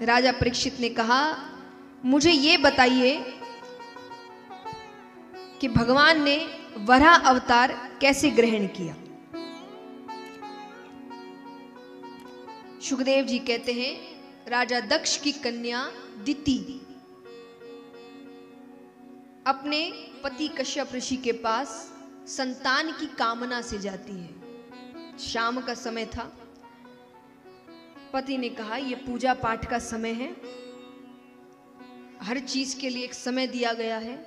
राजा परीक्षित ने कहा, मुझे ये बताइए कि भगवान ने वराह अवतार कैसे ग्रहण किया। सुखदेव जी कहते हैं, राजा दक्ष की कन्या दिति अपने पति कश्यप ऋषि के पास संतान की कामना से जाती है। शाम का समय था। पति ने कहा, यह पूजा पाठ का समय है, हर चीज के लिए एक समय दिया गया है,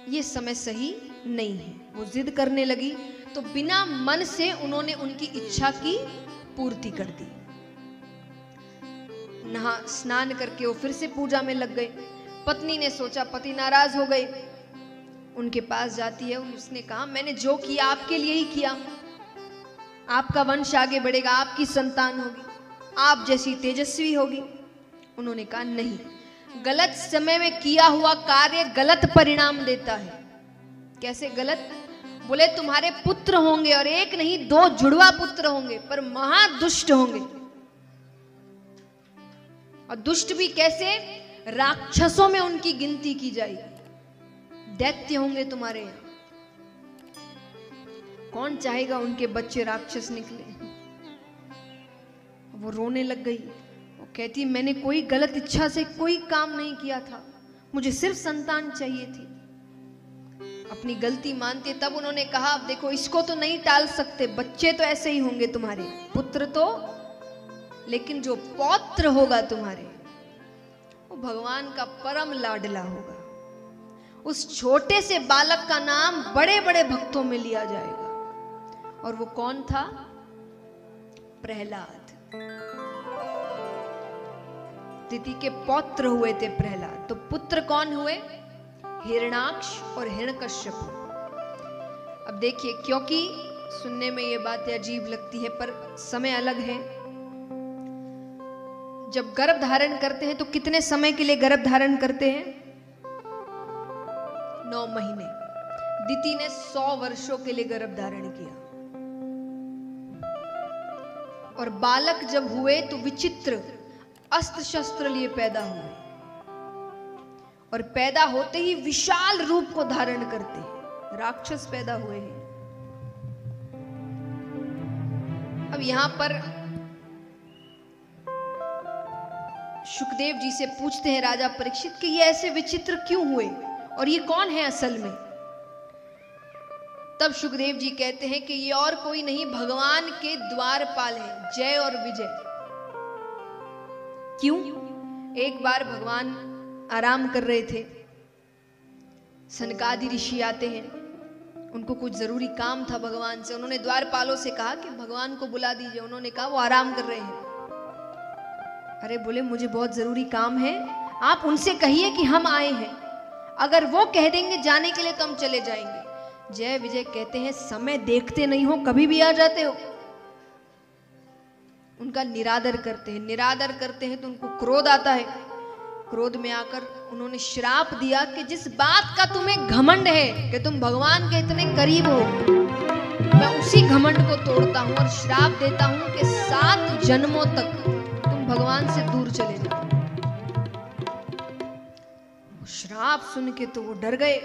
ये समय सही नहीं है। वो जिद करने लगी तो बिना मन से उन्होंने उनकी इच्छा की पूर्ति कर दी। नहा स्नान करके वो फिर से पूजा में लग गए। पत्नी ने सोचा पति नाराज हो गए, उनके पास जाती है। उसने कहा, मैंने जो किया आपके लिए ही किया, आपका वंश आगे बढ़ेगा, आपकी संतान होगी, आप जैसी तेजस्वी होगी। उन्होंने कहा, नहीं, गलत समय में किया हुआ कार्य गलत परिणाम देता है। कैसे गलत? बोले, तुम्हारे पुत्र होंगे और एक नहीं 2 जुड़वा पुत्र होंगे, पर महादुष्ट होंगे। और दुष्ट भी कैसे? राक्षसों में उनकी गिनती की जाएगी। दैत्य होंगे तुम्हारे यहां। कौन चाहेगा उनके बच्चे राक्षस निकले? वो रोने लग गई। वो कहती, मैंने कोई गलत इच्छा से कोई काम नहीं किया था, मुझे सिर्फ संतान चाहिए थी। अपनी गलती मानते। तब उन्होंने कहा, अब देखो, इसको तो नहीं टाल सकते, बच्चे तो ऐसे ही होंगे तुम्हारे, पुत्र तो, लेकिन जो पौत्र होगा तुम्हारे, वो भगवान का परम लाडला होगा। उस छोटे से बालक का नाम बड़े बड़े भक्तों में लिया जाएगा। और वो कौन था? प्रहलाद। दिति के पौत्र हुए थे प्रहलाद। तो पुत्र कौन हुए? हिरण्याक्ष और हिरण्यकश्यप। अब देखिए, क्योंकि सुनने में ये बातें अजीब लगती है पर समय अलग है। जब गर्भ धारण करते हैं तो कितने समय के लिए गर्भ धारण करते हैं? 9 महीने। दिति ने 100 वर्षों के लिए गर्भ धारण किया। और बालक जब हुए तो विचित्र अस्त्र शस्त्र लिए पैदा हुए, और पैदा होते ही विशाल रूप को धारण करते हैं। राक्षस पैदा हुए हैं। अब यहां पर सुखदेव जी से पूछते हैं राजा परीक्षित कि ये ऐसे विचित्र क्यों हुए और ये कौन है असल में? तब सुखदेव जी कहते हैं कि ये और कोई नहीं, भगवान के द्वारपाल हैं, जय और विजय। क्यों? एक बार भगवान आराम कर रहे थे, सनकादि ऋषि आते हैं, उनको कुछ जरूरी काम था भगवान से। उन्होंने द्वारपालों से कहा कि भगवान को बुला दीजिए। उन्होंने कहा वो आराम कर रहे हैं। अरे बोले, मुझे बहुत जरूरी काम है, आप उनसे कहिए कि हम आए हैं। अगर वो कह देंगे जाने के लिए तो हम चले जाएंगे। जय विजय कहते हैं, समय देखते नहीं हो, कभी भी आ जाते हो। उनका निरादर करते हैं। निरादर करते हैं तो उनको क्रोध आता है। क्रोध में आकर उन्होंने श्राप दिया कि जिस बात का तुम्हें घमंड है कि तुम भगवान के इतने करीब हो, मैं उसी घमंड को तोड़ता हूं और श्राप देता हूं कि 7 जन्मों तक तुम भगवान से दूर चले जाओ। श्राप सुन के तो वो डर गए,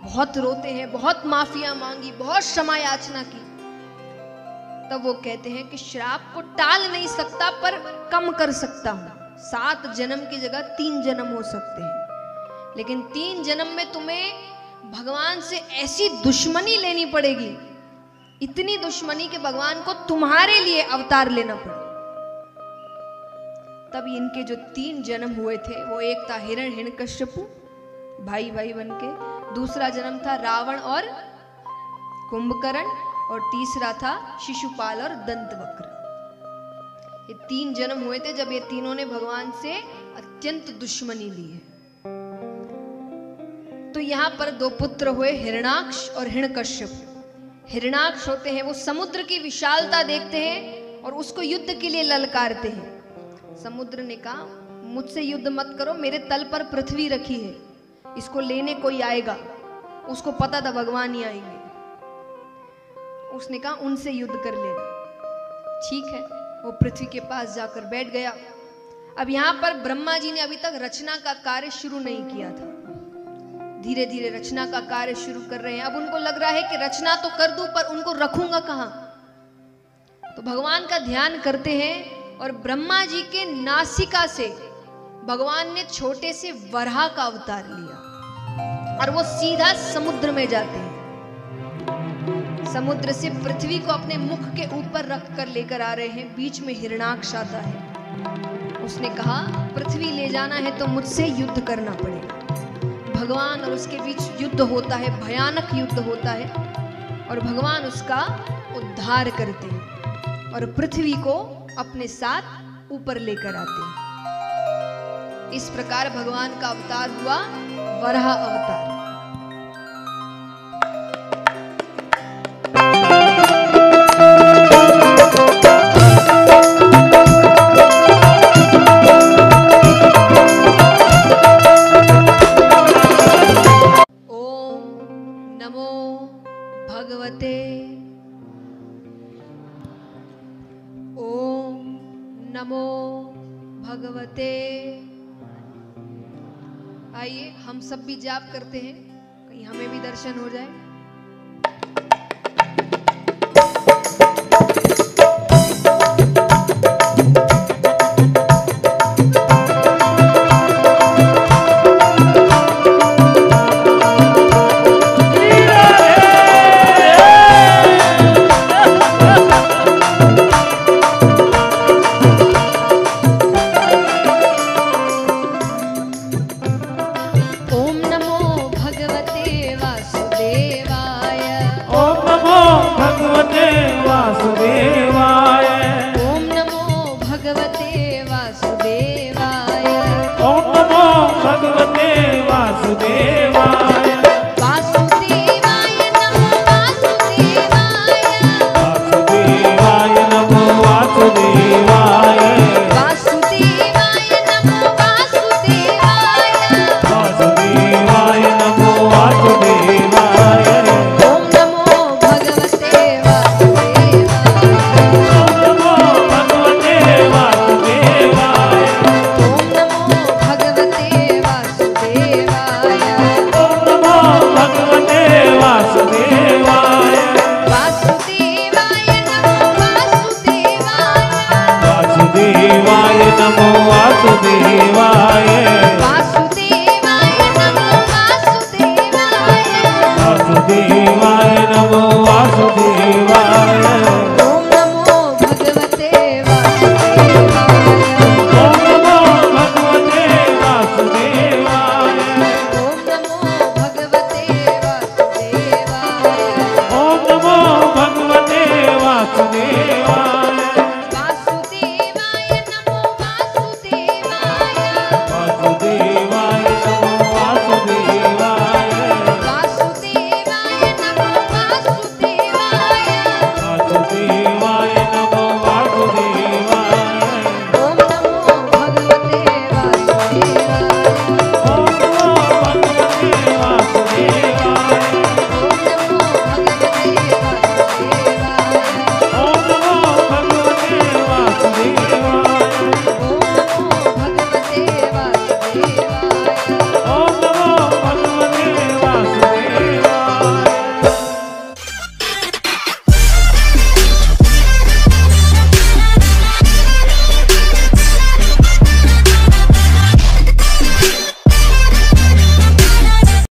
बहुत रोते हैं, बहुत माफिया मांगी, बहुत क्षमा याचना की। तब वो कहते हैं कि श्राप को टाल नहीं सकता पर कम कर सकता हूं। 7 जन्म की जगह 3 जन्म हो सकते हैं, लेकिन 3 जन्म में तुम्हें भगवान से ऐसी दुश्मनी लेनी पड़ेगी, इतनी दुश्मनी कि भगवान को तुम्हारे लिए अवतार लेना पड़े। तब इनके जो 3 जन्म हुए थे, वो एक था हिरण्यकश्यपु, भाई भाई बनके, दूसरा जन्म था रावण और कुंभकर्ण, और तीसरा था शिशुपाल और दंतवक्र। ये 3 जन्म हुए थे जब ये तीनों ने भगवान से अत्यंत दुश्मनी ली है। तो यहां पर 2 पुत्र हुए, हिरण्याक्ष और हिरण्यकश्यप। हिरण्याक्ष होते हैं वो समुद्र की विशालता देखते हैं और उसको युद्ध के लिए ललकारते हैं। समुद्र ने कहा, मुझसे युद्ध मत करो, मेरे तल पर पृथ्वी रखी है, इसको लेने कोई आएगा। उसको पता था भगवान ही आएंगे। उसने कहा उनसे युद्ध कर लेना। ठीक है, वो पृथ्वी के पास जाकर बैठ गया। अब यहाँ पर ब्रह्मा जी ने अभी तक रचना का कार्य शुरू नहीं किया था, धीरे धीरे रचना का कार्य शुरू कर रहे हैं। अब उनको लग रहा है कि रचना तो कर दूं पर उनको रखूंगा कहां, तो भगवान का ध्यान करते हैं और ब्रह्मा जी के नासिका से भगवान ने छोटे से वराह का अवतार लिया और वो सीधा समुद्र में जाते हैं। समुद्र से पृथ्वी को अपने मुख के ऊपर रख कर लेकर आ रहे हैं। बीच में हिरणाक्ष आता है। उसने कहा पृथ्वी ले जाना है तो मुझसे युद्ध करना पड़ेगा। भगवान और उसके बीच युद्ध होता है, भयानक युद्ध होता है और भगवान उसका उद्धार करते हैं और पृथ्वी को अपने साथ ऊपर लेकर आते हैं। इस प्रकार भगवान का अवतार हुआ वराह अवतार। आइए हम सब भी जाप करते हैं, कहीं हमें भी दर्शन हो जाए।